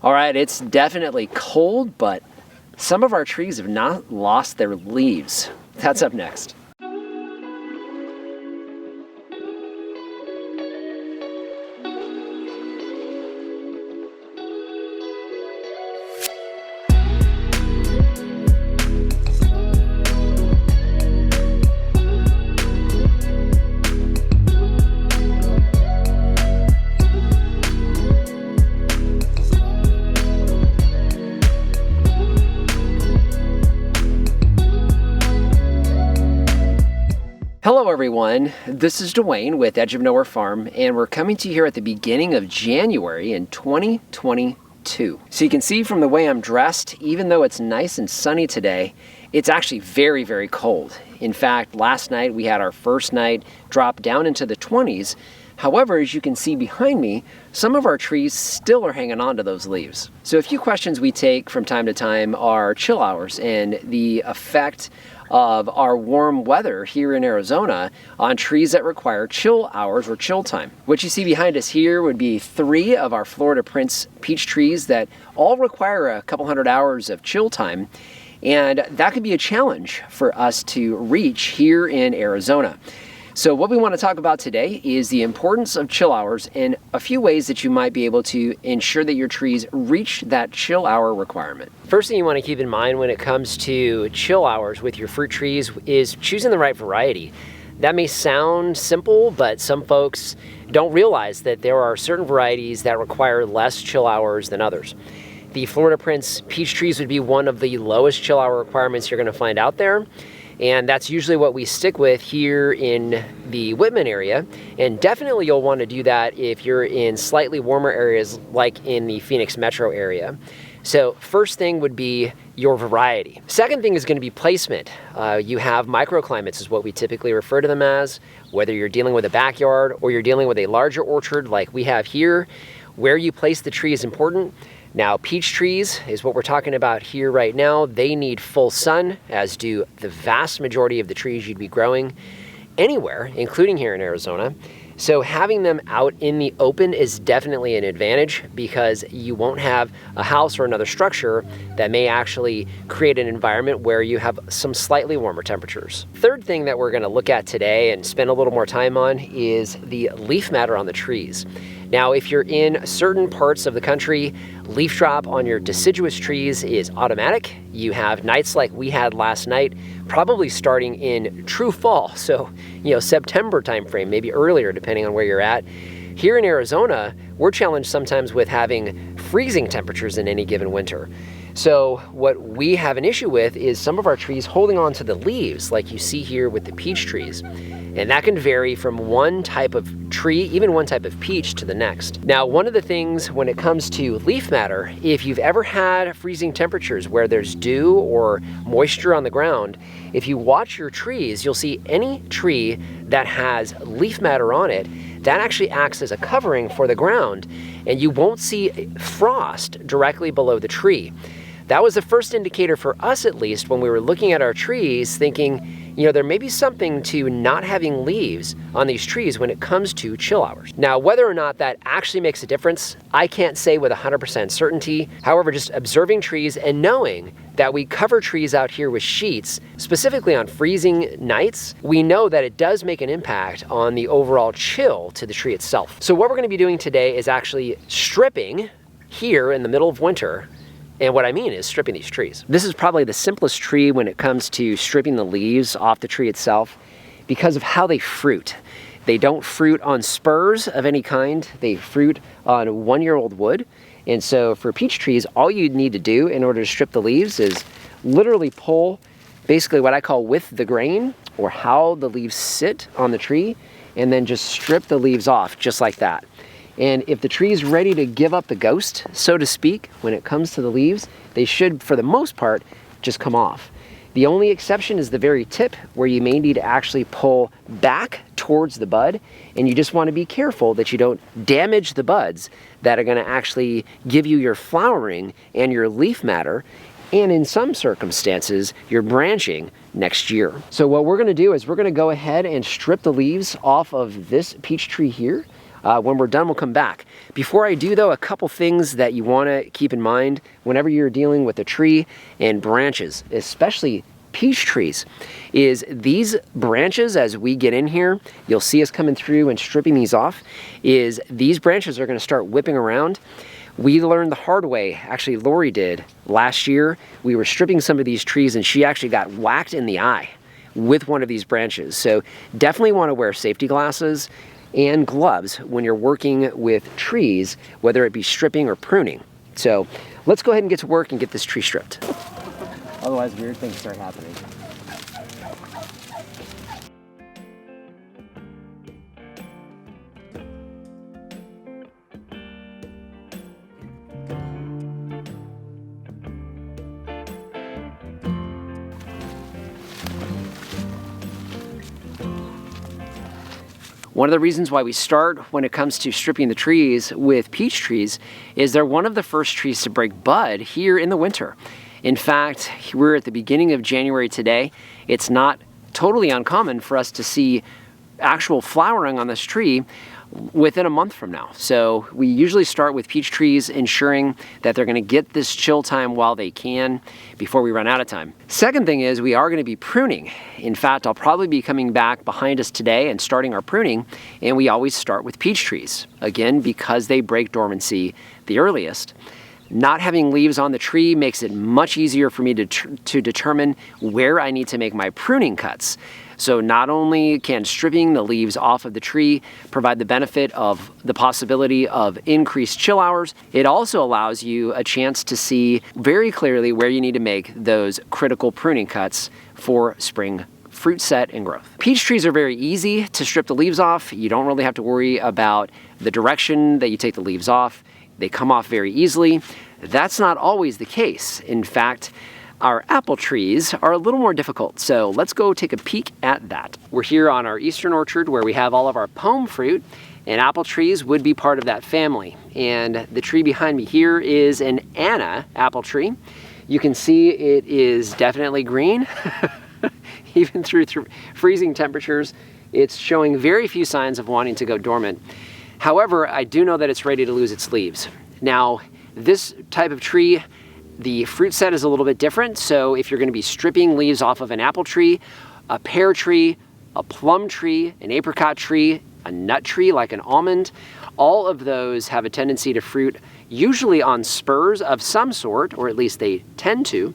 All right, it's definitely cold, but some of our trees have not lost their leaves. That's up next. Hello everyone, this is Dwayne with Edge of Nowhere Farm, and we're coming to you here at the beginning of January in 2022. So you can see from the way I'm dressed, even though it's nice and sunny today, it's actually very, very cold. In fact, last night we had our first night drop down into the 20s. However, as you can see behind me, some of our trees still are hanging on to those leaves. So a few questions we take from time to time are chill hours and the effect of our warm weather here in Arizona on trees that require chill hours or chill time. What you see behind us here would be 3 of our Florida Prince peach trees that all require a couple hundred hours of chill time, and that could be a challenge for us to reach here in Arizona. So what we want to talk about today is the importance of chill hours and a few ways that you might be able to ensure that your trees reach that chill hour requirement. First thing you want to keep in mind when it comes to chill hours with your fruit trees is choosing the right variety. That may sound simple, but some folks don't realize that there are certain varieties that require less chill hours than others. The Florida Prince peach trees would be one of the lowest chill hour requirements you're going to find out there. And that's usually what we stick with here in the Whitman area. And definitely you'll want to do that if you're in slightly warmer areas like in the Phoenix metro area. So first thing would be your variety. Second thing is going to be placement. You have microclimates is what we typically refer to them as, whether you're dealing with a backyard or you're dealing with a larger orchard like we have here. Where you place the tree is important. Now, peach trees is what we're talking about here right now. They need full sun, as do the vast majority of the trees you'd be growing anywhere, including here in Arizona. So having them out in the open is definitely an advantage because you won't have a house or another structure that may actually create an environment where you have some slightly warmer temperatures. Third thing that we're going to look at today and spend a little more time on is the leaf matter on the trees. Now, if you're in certain parts of the country, leaf drop on your deciduous trees is automatic. You have nights like we had last night, probably starting in true fall. So, September timeframe, maybe earlier, depending on where you're at. Here in Arizona, we're challenged sometimes with having freezing temperatures in any given winter. So what we have an issue with is some of our trees holding on to the leaves, like you see here with the peach trees. And that can vary from one type of tree, even one type of peach, to the next. Now, one of the things when it comes to leaf matter, if you've ever had freezing temperatures where there's dew or moisture on the ground, if you watch your trees, you'll see any tree that has leaf matter on it, that actually acts as a covering for the ground, and you won't see frost directly below the tree. That was the first indicator for us, at least, when we were looking at our trees, thinking, there may be something to not having leaves on these trees when it comes to chill hours. Now, whether or not that actually makes a difference, I can't say with 100% certainty. However, just observing trees and knowing that we cover trees out here with sheets, specifically on freezing nights, we know that it does make an impact on the overall chill to the tree itself. So what we're going to be doing today is actually stripping here in the middle of winter. And what I mean is stripping these trees. This is probably the simplest tree when it comes to stripping the leaves off the tree itself because of how they fruit. They don't fruit on spurs of any kind. They fruit on 1-year-old wood. And so for peach trees, all you need to do in order to strip the leaves is literally pull basically what I call with the grain, or how the leaves sit on the tree, and then just strip the leaves off just like that. And if the tree is ready to give up the ghost, so to speak, when it comes to the leaves, they should, for the most part, just come off. The only exception is the very tip where you may need to actually pull back towards the bud, and you just want to be careful that you don't damage the buds that are going to actually give you your flowering and your leaf matter, and in some circumstances, your branching next year. So what we're going to do is we're going to go ahead and strip the leaves off of this peach tree here. When we're done, we'll come back. Before I do though, a couple things that you want to keep in mind whenever you're dealing with a tree and branches, especially peach trees, is these branches, as we get in here, you'll see us coming through and stripping these off, is these branches are going to start whipping around. We learned the hard way, actually Lori did, last year. We were stripping some of these trees and she actually got whacked in the eye with one of these branches. So definitely want to wear safety glasses and gloves when you're working with trees, whether it be stripping or pruning. So let's go ahead and get to work and get this tree stripped. Otherwise weird things start happening. One of the reasons why we start when it comes to stripping the trees with peach trees is they're one of the first trees to break bud here in the winter. In fact, we're at the beginning of January today. It's not totally uncommon for us to see actual flowering on this tree within a month from now. So we usually start with peach trees, ensuring that they're going to get this chill time while they can before we run out of time. Second thing is we are going to be pruning. In fact, I'll probably be coming back behind us today and starting our pruning, and we always start with peach trees. Again, because they break dormancy the earliest. Not having leaves on the tree makes it much easier for me to determine where I need to make my pruning cuts. So not only can stripping the leaves off of the tree provide the benefit of the possibility of increased chill hours, it also allows you a chance to see very clearly where you need to make those critical pruning cuts for spring fruit set and growth. Peach trees are very easy to strip the leaves off. You don't really have to worry about the direction that you take the leaves off. They come off very easily. That's not always the case. In fact, our apple trees are a little more difficult, so let's go take a peek at that. We're here on our eastern orchard where we have all of our pome fruit, and apple trees would be part of that family. And the tree behind me here is an Anna apple tree. You can see it is definitely green. Even through freezing temperatures, it's showing very few signs of wanting to go dormant. However, I do know that it's ready to lose its leaves. Now, this type of tree, the fruit set is a little bit different. So if you're going to be stripping leaves off of an apple tree, a pear tree, a plum tree, an apricot tree, a nut tree like an almond, all of those have a tendency to fruit usually on spurs of some sort, or at least they tend to.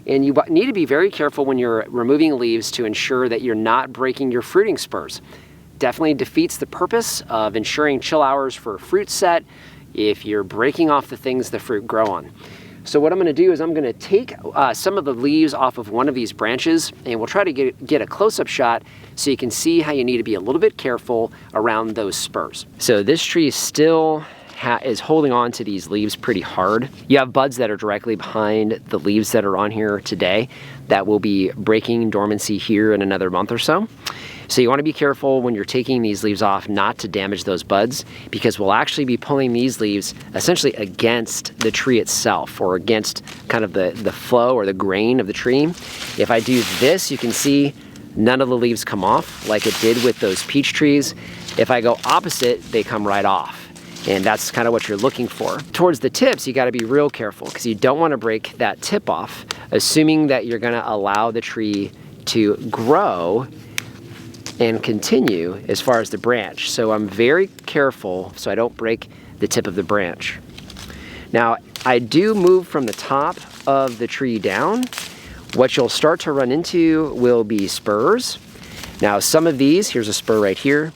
And you need to be very careful when you're removing leaves to ensure that you're not breaking your fruiting spurs. Definitely defeats the purpose of ensuring chill hours for a fruit set if you're breaking off the things the fruit grow on. So what I'm going to do is I'm going to take some of the leaves off of one of these branches, and we'll try to get a close-up shot so you can see how you need to be a little bit careful around those spurs. So this tree still is holding on to these leaves pretty hard. You have buds that are directly behind the leaves that are on here today that will be breaking dormancy here in another month or so. So you want to be careful when you're taking these leaves off not to damage those buds, because we'll actually be pulling these leaves essentially against the tree itself, or against kind of the flow or the grain of the tree. If I do this, you can see none of the leaves come off like it did with those peach trees. If I go opposite, they come right off. And that's kind of what you're looking for. Towards the tips, you got to be real careful because you don't want to break that tip off, assuming that you're going to allow the tree to grow and continue as far as the branch. So I'm very careful so I don't break the tip of the branch. Now, I do move from the top of the tree down. What you'll start to run into will be spurs. Now, some of these, here's a spur right here.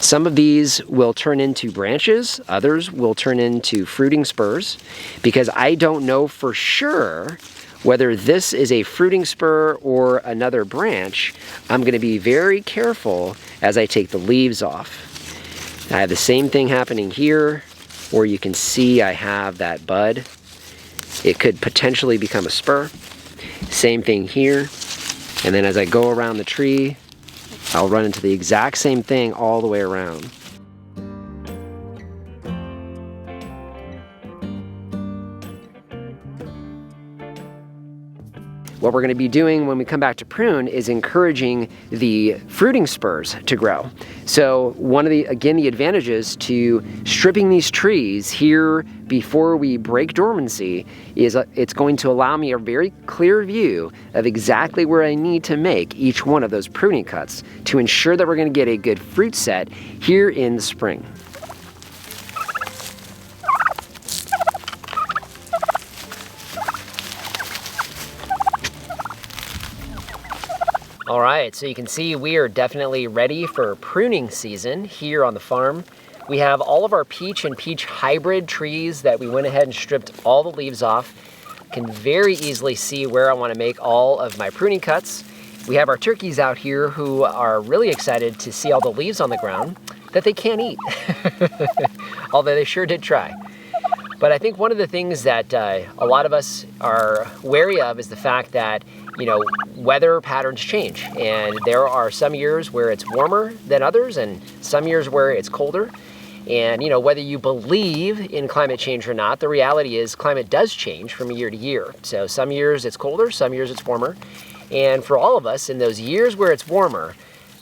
Some of these will turn into branches, others will turn into fruiting spurs, because I don't know for sure whether this is a fruiting spur or another branch. I'm going to be very careful as I take the leaves off. I have the same thing happening here, where you can see I have that bud. It could potentially become a spur. Same thing here. And then as I go around the tree, I'll run into the exact same thing all the way around. What we're going to be doing when we come back to prune is encouraging the fruiting spurs to grow. So one of the advantages to stripping these trees here before we break dormancy is it's going to allow me a very clear view of exactly where I need to make each one of those pruning cuts to ensure that we're going to get a good fruit set here in the spring. All right, so you can see we are definitely ready for pruning season here on the farm. We have all of our peach and peach hybrid trees that we went ahead and stripped all the leaves off. Can very easily see where I want to make all of my pruning cuts. We have our turkeys out here who are really excited to see all the leaves on the ground that they can't eat, although they sure did try. But I think one of the things that a lot of us are wary of is the fact that, you know, weather patterns change. And there are some years where it's warmer than others and some years where it's colder. And, you know, whether you believe in climate change or not, the reality is climate does change from year to year. So some years it's colder, some years it's warmer. And for all of us, in those years where it's warmer,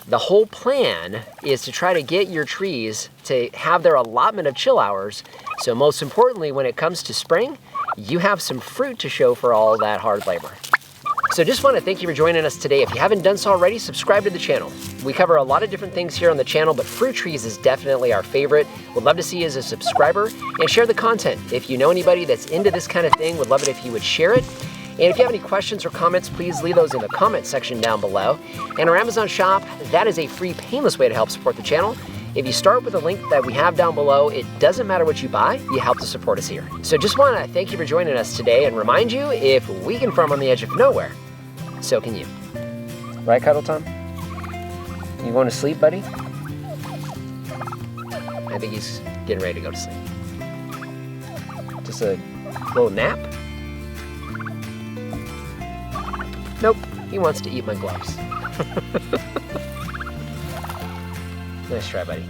the whole plan is to try to get your trees to have their allotment of chill hours. So most importantly, when it comes to spring, you have some fruit to show for all that hard labor. So just want to thank you for joining us today. If you haven't done so already, subscribe to the channel. We cover a lot of different things here on the channel, but fruit trees is definitely our favorite. Would love to see you as a subscriber and share the content. If you know anybody that's into this kind of thing, would love it if you would share it. And if you have any questions or comments, please leave those in the comment section down below. And our Amazon shop, that is a free, painless way to help support the channel. If you start with a link that we have down below, it doesn't matter what you buy, you help to support us here. So just want to thank you for joining us today and remind you, if we can farm on the edge of nowhere, so can you. Right, Cuddle Tom? You going to sleep, buddy? I think he's getting ready to go to sleep. Just a little nap? Nope, he wants to eat my gloves. Nice try, buddy.